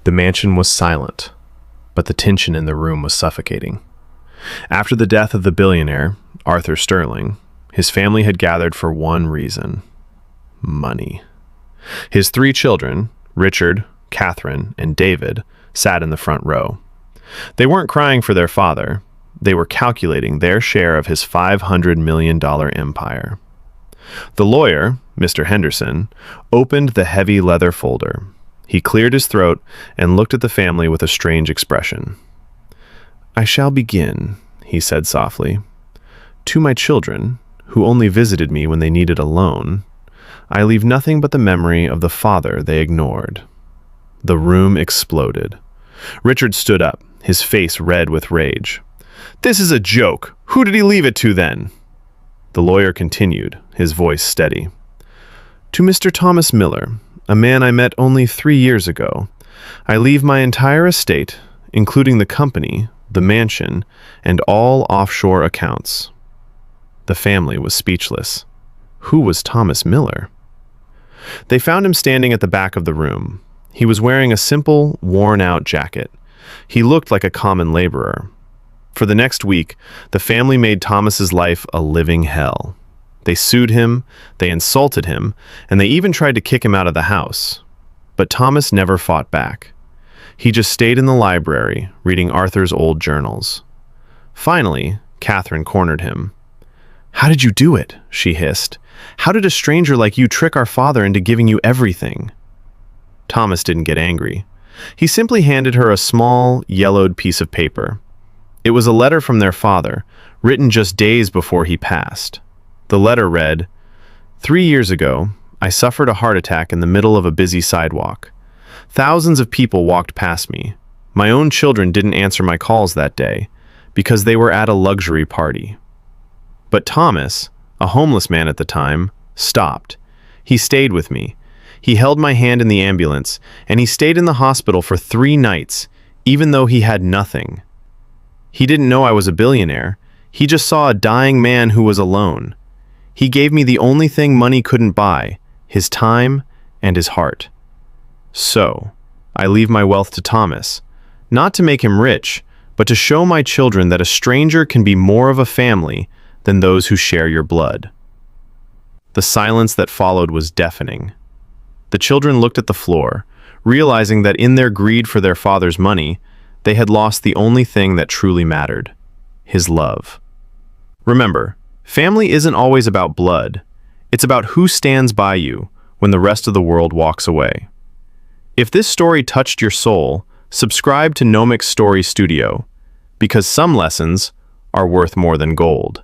The mansion was silent, but the tension in the room was suffocating. After the death of the billionaire, Arthur Sterling, his family had gathered for one reason: money. His three children, Richard, Catherine, and David, sat in the front row. They weren't crying for their father. They were calculating their share of his $500 million empire. The lawyer, Mr. Henderson, opened the heavy leather folder. He cleared his throat and looked at the family with a strange expression. "I shall begin," he said softly. "To my children, who only visited me when they needed a loan, I leave nothing but the memory of the father they ignored." The room exploded. Richard stood up, his face red with rage. "This is a joke. Who did he leave it to then?" The lawyer continued, his voice steady. "To Mr. Thomas Miller, a man I met only 3 years ago, I leave my entire estate, including the company, the mansion, and all offshore accounts." The family was speechless. Who was Thomas Miller? They found him standing at the back of the room. He was wearing a simple, worn-out jacket. He looked like a common laborer. For the next week, the family made Thomas's life a living hell. They sued him, they insulted him, and they even tried to kick him out of the house. But Thomas never fought back. He just stayed in the library, reading Arthur's old journals. Finally, Catherine cornered him. "How did you do it?" she hissed. "How did a stranger like you trick our father into giving you everything?" Thomas didn't get angry. He simply handed her a small, yellowed piece of paper. It was a letter from their father, written just days before he passed. The letter read, "3 years ago, I suffered a heart attack in the middle of a busy sidewalk. Thousands of people walked past me. My own children didn't answer my calls that day because they were at a luxury party. But Thomas, a homeless man at the time, stopped. He stayed with me. He held my hand in the ambulance, and he stayed in the hospital for 3 nights, even though he had nothing. He didn't know I was a billionaire. He just saw a dying man who was alone. He gave me the only thing money couldn't buy, his time and his heart. So, I leave my wealth to Thomas, not to make him rich, but to show my children that a stranger can be more of a family than those who share your blood." The silence that followed was deafening. The children looked at the floor, realizing that in their greed for their father's money, they had lost the only thing that truly mattered: his love. Remember, family isn't always about blood. It's about who stands by you when the rest of the world walks away. If this story touched your soul, subscribe to Nomix Story Studio, because some lessons are worth more than gold.